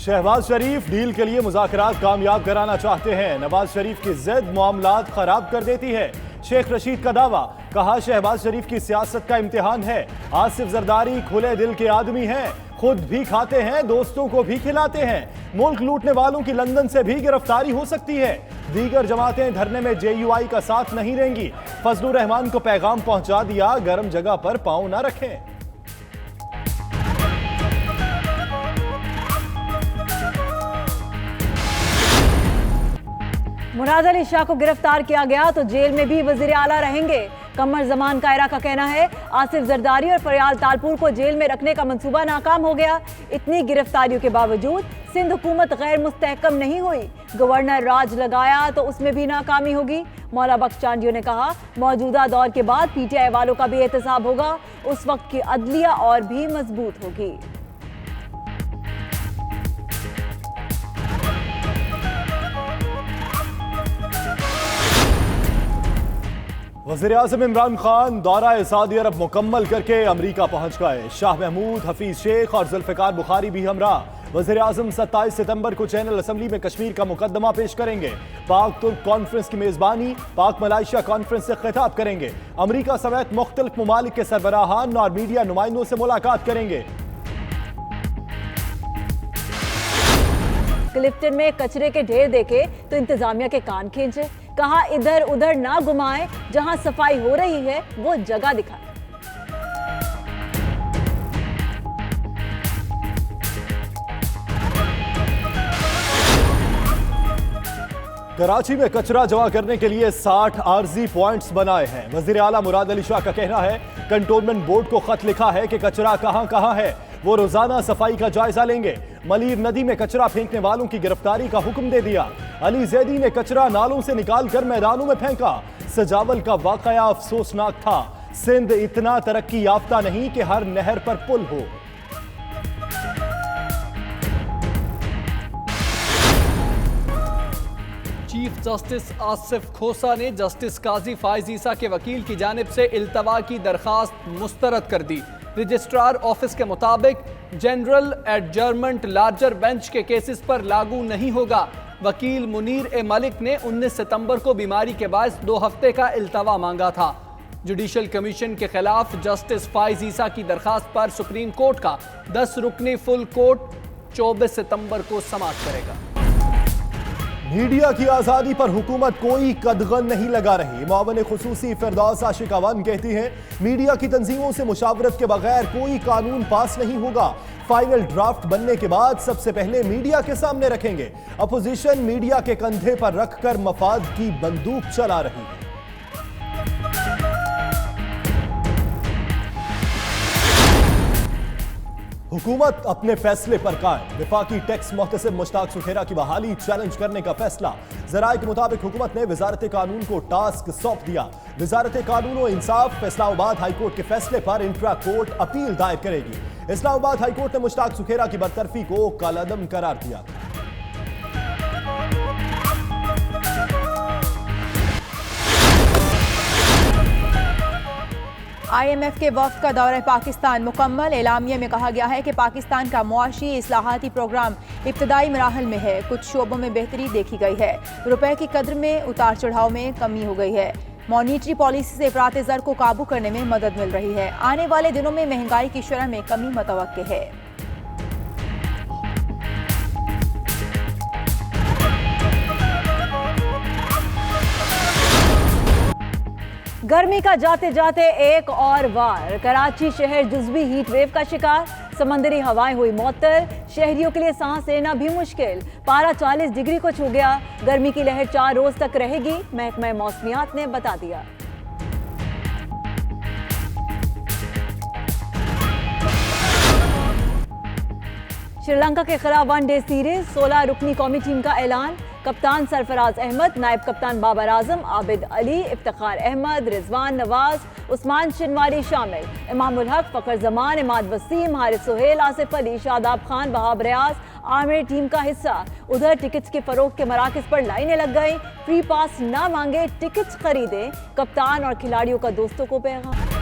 शहबाज शरीफ deal के लिए मुज़ाकरात कामयाब कराना चाहते हैं। नवाज शरीफ की जिद मामलात खराब कर देती है। शेख रशीद का दावा, कहा शहबाज शरीफ की सियासत का इम्तिहान है। आसिफ जरदारी खुले दिल के आदमी हैं, खुद भी खाते हैं, दोस्तों को भी खिलाते हैं। मुल्क लूटने वालों की लंदन से भी गिरफ्तारी हो सकती है। दीगर जमातें धरने में JUI का साथ नहीं देंगी। फजलुर रहमान को पैगाम पहुंचा दिया, गर्म जगह पर पांव न रखें। मुराद अली शाह को गिरफ्तार किया गया तो जेल में भी वजीर आला रहेंगे। कमर जमान कायरा का कहना है आसिफ जरदारी और फरियाल तालपुर को जेल में रखने का मंसूबा नाकाम हो गया। इतनी गिरफ्तारियों के बावजूद सिंध हुकूमत गैर मुस्तहकम नहीं हुई। गवर्नर राज लगाया तो उसमें भी नाकामी होगी। मौला बख्श चांडियो ने कहा मौजूदा दौर के बाद PTI वालों का भी एहतसाब होगा, उस वक्त की अदलिया और भी मजबूत होगी। वज़ीर आज़म इमरान खान दौरा सऊदी अरब मुकम्मल करके अमरीका पहुंच गए। शाह महमूद, हफीज शेख और जुल्फ़िकार बुखारी भी हमराह। वज़ीर आज़म 27 सितंबर को चैनल असम्बली में कश्मीर का मुकदमा पेश करेंगे। पाक तुर्क कॉन्फ्रेंस की मेज़बानी पाक मलाइशिया कॉन्फ्रेंस से खिताब करेंगे। अमरीका समेत मुख्तलिफ ममालिक के सरबराहान और मीडिया नुमाइंदों से मुलाकात करेंगे। क्लिफ्टन में कचरे के ढेर देखे तो इंतजामिया के कान खींचे। कहा इधर उधर ना घुमाएं, जहां सफाई हो रही है वो जगह दिखाएं। कराची में कचरा जमा करने के लिए 60 आरजी पॉइंट्स बनाए हैं। वजीर आला मुराद अली शाह का कहना है कंटोनमेंट बोर्ड को खत लिखा है कि कचरा कहां कहां है, वो रोजाना सफाई का जायजा लेंगे। मलीर नदी में कचरा फेंकने वालों की गिरफ्तारी का हुक्म दे दिया। अली जैदी ने कचरा नालों से निकालकर मैदानों में फेंका। सजावल का वाकया अफसोसनाक था। सिंध इतना तरक्की याफ्ता नहीं कि हर नहर पर पुल हो। चीफ जस्टिस आसिफ खोसा ने जस्टिस काजी फाइज ईसा के वकील की जानिब से इल्तवा की दरखास्त मुस्तरद कर दी। रजिस्ट्रार ऑफिस के मुताबिक जनरल एडजर्नमेंट लार्जर बेंच के केसेस पर लागू नहीं होगा। वकील मुनीर ए मलिक ने 19 सितंबर को बीमारी के बायस 2 हफ्ते का इल्तवा मांगा था। जुडिशल कमीशन के खिलाफ जस्टिस फाइज ईसा की दरखास्त पर सुप्रीम कोर्ट का 10 रुकनी फुल कोर्ट 24 सितंबर को समाअत करेगा। मीडिया की आजादी पर हुकूमत कोई कदगन नहीं लगा रही। मुआवन खुसूसी फिरदौस आशिक अवन कहती हैं मीडिया की तंजीमों से मुशावरत के बगैर कोई कानून पास नहीं होगा। फाइनल ड्राफ्ट बनने के बाद सबसे पहले मीडिया के सामने रखेंगे। अपोजिशन मीडिया के कंधे पर रखकर मफाद की बंदूक चला रही है। हुकूमत अपने फैसले पर कायम। वफाकी टैक्स मोहतसिब मुश्ताक सुखेरा की बहाली चैलेंज करने का फैसला। जराये के मुताबिक हुकूमत ने वजारत कानून को टास्क सौंप दिया। वजारत कानून और इंसाफ इस्लामाबाद हाईकोर्ट के फैसले पर इंट्रा कोर्ट अपील दायर करेगी। इस्लामाबाद हाईकोर्ट ने मुश्ताक सुखेरा की बरतरफी को कालादम करार दिया। IMF के वफ्द का दौरा पाकिस्तान मुकम्मल। एलामिया में कहा गया है कि पाकिस्तान का मुआशी इस्लाहाती प्रोग्राम इब्तदाई मराहल में है। कुछ शोबों में बेहतरी देखी गई है। रुपए की कद्र में उतार चढ़ाव में कमी हो गई है। मॉनिटरी पॉलिसी से अफरात ज़र को काबू करने में मदद मिल रही है। आने वाले दिनों में महंगाई की शरह में कमी मुतवक्के है। गर्मी का जाते जाते एक और वार। कराची शहर जुज़वी हीट वेव का शिकार। समंदरी हवाएं हुई मुअत्तल। शहरियों के लिए सांस लेना भी मुश्किल। पारा 40 डिग्री को छू गया। गर्मी की लहर 4 रोज तक रहेगी, महकमा मौसमियात ने बता दिया। श्रीलंका के खिलाफ वनडे सीरीज 16 रुकनी कौमी टीम का ऐलान। कप्तान सरफराज अहमद, नायब कप्तान बाबर आजम, आबिद अली, इफ्तिखार अहमद, रिजवान नवाज, उस्मान शिनवारी शामिल। इमामुल हक, फखर जमान, इमाद वसीम, हारिस सुहेल, आसिफ अली, शादाब खान, वहाब रियाज आमिर टीम का हिस्सा। उधर टिकट्स के फरोख्त के मराकज पर लाइनें लग गई। फ्री पास ना मांगे, टिकट्स खरीदें। कप्तान और खिलाड़ियों का दोस्तों को पैगाम।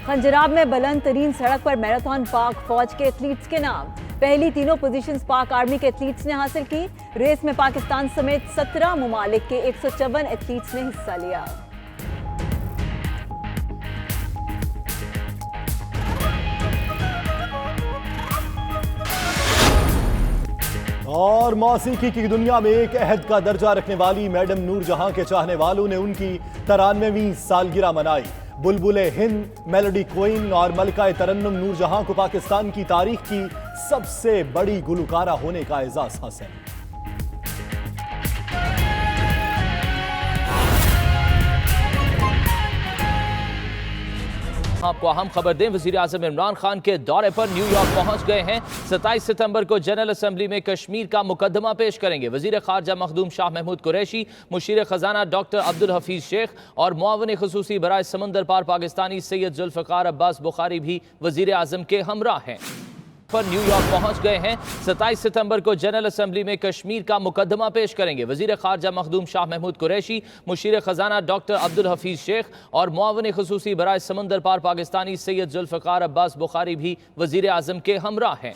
खंजराब में बुलंद तरीन सड़क पर मैराथन पाक फौज के एथलीट्स के नाम। पहली तीनों पोजीशंस पाक आर्मी के एथलीट्स ने हासिल की। रेस में पाकिस्तान समेत 17 ममालिक के 154 एथलीट्स ने हिस्सा लिया। और मौसीकी की दुनिया में एक अहद का दर्जा रखने वाली मैडम नूरजहां के चाहने वालों ने उनकी 93वीं सालगिरह मनाई। बुलबुले हिंद, मेलोडी क्वीन और मलका तरन्नुम नूरजहां को पाकिस्तान की तारीख की सबसे बड़ी गुलकारा होने का एजाज हासिल। आपको अहम खबर दें, वज़ीर-ए-आज़म इमरान खान के दौरे पर न्यूयॉर्क पहुंच गए हैं। 27 सितंबर को जनरल असेंबली में कश्मीर का मुकदमा पेश करेंगे। वज़ीर ख़ारजा मखदूम शाह महमूद कुरैशी, मुशीर ख़जाना डॉक्टर अब्दुल हफीज शेख और मुआविन ख़ुसूसी बराए समंदर पार पाकिस्तानी सैयद जुल्फ़िकार अब्बास बुखारी भी वज़ीर-ए-आज़म के हमरा हैं। पर न्यूयॉर्क पहुंच गए हैं। 27 सितंबर को जनरल असेंबली में कश्मीर का मुकदमा पेश करेंगे। वज़ीर ख़ारजा मखदूम शाह महमूद कुरैशी, मुशीर ख़जाना डॉक्टर अब्दुल हफीज शेख और मुआविन ख़ुसूसी बराए समंदर पार पाकिस्तानी सैयद जुल्फ़िकार अब्बास बुखारी भी वज़ीर-ए-आज़म के हमरा हैं।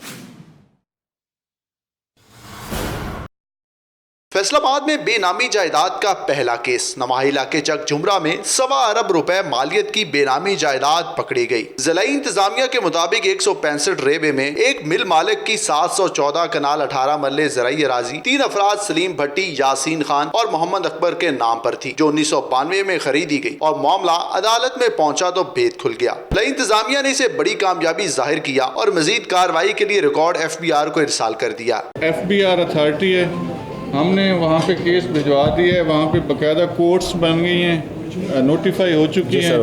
फैसलाबाद में बेनामी जायदाद का पहला केस। नवाही इलाके चक जुमरा में 1.25 अरब रुपए मालियत की बेनामी जायदाद पकड़ी गई। जिलाई इंतजामिया के मुताबिक 165 रेबे में एक मिल मालिक की 714 कनाल 18 मरले ज़राई अराजी 3 अफराद सलीम भट्टी, यासीन खान और मोहम्मद अकबर के नाम पर थी, जो 1992 में खरीदी गई और मामला अदालत में पहुंचा तो भेद खुल गया। जिलाई इंतजामिया ने इसे बड़ी कामयाबी जाहिर किया और मजीद कार्रवाई के लिए रिकॉर्ड FBR को इरसाल कर दिया। FBR अथॉरिटी है, हमने वहाँ पे केस भिजवा दिया है। वहाँ पे बाकायदा कोर्ट्स बन गई हैं, नोटिफाई हो चुकी हैं,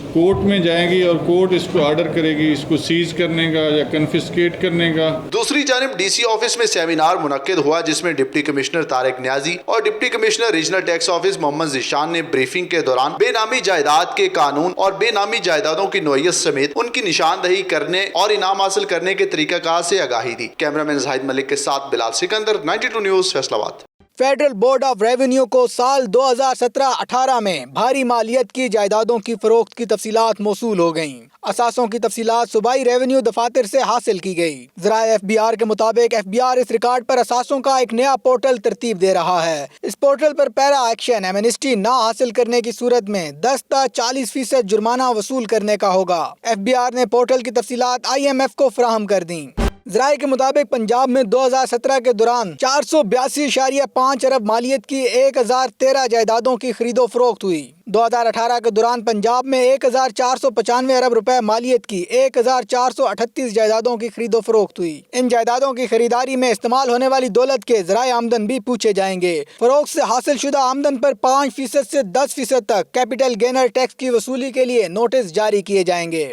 कोर्ट में जाएंगी और कोर्ट इसको ऑर्डर करेगी इसको सीज करने का या कन्फिस्केट करने का। दूसरी जानिब DC ऑफिस में सेमिनार मुनक्किद हुआ, जिसमें डिप्टी कमिश्नर तारिक न्याजी और deputy commissioner regional tax office Mohammad Zeeshan ने ब्रीफिंग के दौरान बेनामी जायदाद के कानून और बेनामी जायदादों की नोयत समेत उनकी निशानदही करने और इनाम हासिल करने के तरीकाकार से आगाही दी। कैमरामैन जाहिद मलिक के साथ Bilal Sikandar, 92 news, Faisalabad. Federal board of revenue को साल 2017-18 में भारी मालियत की जायदादों की फरोख्त की तफसीलात मौसूल हो गयीं। असासों की तफसीलात सूबाई रेवेन्यू दफातर से हासिल की गई। ज़राए FBR के मुताबिक FBR इस रिकॉर्ड पर असासों का एक नया पोर्टल तरतीब दे रहा है। इस पोर्टल पर पैरा एक्शन एमनेस्टी ना हासिल करने की सूरत में 10 ta 40% जुर्माना वसूल करने का होगा। FBR ने पोर्टल की तफसीलात IMF को फराहम कर दी। ज़राए के मुताबिक पंजाब में 2017 के दौरान 482.5 अरब मालियत की 1013 जायदादों की खरीदो फरोख्त हुई। 2018 के दौरान पंजाब में 1495 अरब रुपए मालियत की 1438 जायदादों की खरीदो फरोख्त हुई। इन जायदादों की खरीदारी में इस्तेमाल होने वाली दौलत के ज़राए आमदन भी पूछे जाएंगे। फरोख्त से हासिल शुदा आमदन पर 5% से 10% तक कैपिटल गेनर टैक्स की वसूली के लिए नोटिस जारी किए जाएंगे।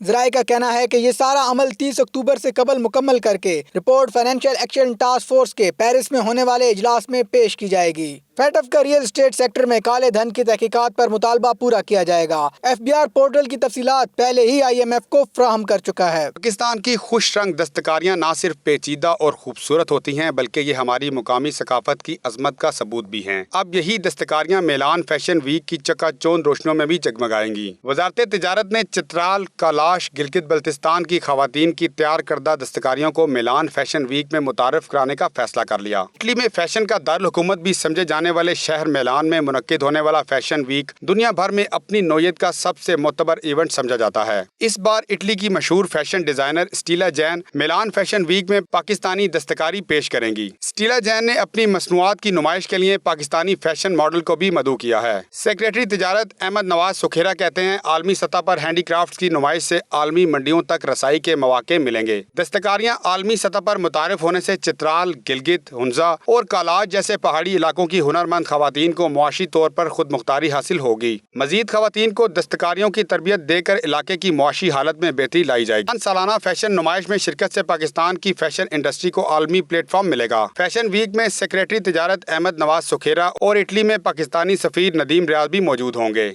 ज़राए का कहना है कि ये सारा अमल 30 अक्टूबर से कबल मुकम्मल करके report financial action task force के पेरिस में होने वाले इजलास में पेश की जाएगी। फेडफ का रियल एस्टेट सेक्टर में काले धन की तहकीकात पर मुतालबा पूरा किया जाएगा। FBR पोर्टल की तफसीलात पहले ही IMF को फ्राहम कर चुका है। पाकिस्तान की खुश रंग दस्तकारियाँ न सिर्फ पेचीदा और खूबसूरत होती हैं, बल्कि ये हमारी मुकामी सकाफत की अजमत का सबूत भी हैं। अब यही दस्तकारियाँ मेलान फैशन वीक की चकाचौंध रोशनियों में भी जगमगाएंगी। वजारत तिजारत ने चित्राल, कालाश, गिलगित बल्तिस्तान की खवातीन की तैयार करदा दस्तकारियों को मेलान फैशन वीक में मुतारफ कराने का फैसला कर लिया। इटली में फैशन का दारुल हुकूमत भी समझे जाने वाले शहर मेलान में मुनक्किद होने वाला फैशन वीक दुनिया भर में अपनी नोयत का सबसे मोतबर इवेंट समझा जाता है। इस बार इटली की मशहूर fashion designer Stella Jean Milan fashion week में पाकिस्तानी दस्तकारी पेश करेंगी। स्टीला जैन ने अपनी मसनूआत की नुमाइश के लिए पाकिस्तानी फैशन मॉडल को भी मदऊ किया है। सेक्रेटरी तिजारत अहमद नवाज सुखेरा कहते हैं, आलमी सतह पर हैंडीक्राफ्ट की नुमाइश से आलमी मंडियों तक रसाई के मौके मिलेंगे। दस्तकारियाँ आलमी सतह पर मुतारिफ होने से चित्राल, गिलगित, हुंजा और कालाज जैसे पहाड़ी इलाकों की हुनरमंद खवातीन को मुआशी तौर पर खुद मुख्तारी हासिल होगी। मजीद खवातीन को दस्तकारियों की तरबियत देकर इलाके की मुआशी हालत में बेहतरी लाई जाएगी। सालाना फैशन नुमाइश में शिरकत से पाकिस्तान की फैशन इंडस्ट्री को आलमी प्लेटफॉर्म मिलेगा। फैशन वीक में सेक्रेटरी तिजारत अहमद नवाज सुखेरा और इटली में पाकिस्तानी सफीर नदीम रियाज भी मौजूद होंगे।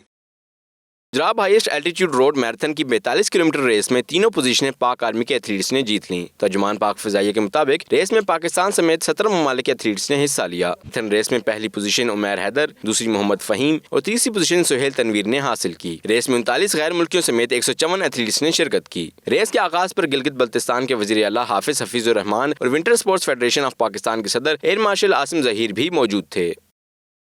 Punjab highest altitude road marathon की 42 किलोमीटर रेस में तीनों पोजीशनें पाक आर्मी के एथलीट्स ने जीत लीं। तर्जुमान पाक फिजाइया के मुताबिक रेस में पाकिस्तान समेत 17 ममालिक के एथलीट्स ने हिस्सा लिया। मैराथन रेस में पहली पोजीशन उमैर हैदर, दूसरी मोहम्मद फहीम और तीसरी पोजीशन सुहेल तनवीर ने हासिल की। रेस में 39 गैर मुल्कियों समेत 154 एथलीट्स ने शिरकत की। रेस के आगाज पर गिलगित बल्तिस्तान के वजीर आला हाफिज हफीजुर रहमान और winter sports federation of Pakistan के सदर एयर मार्शल आसिम जहीर भी मौजूद थे।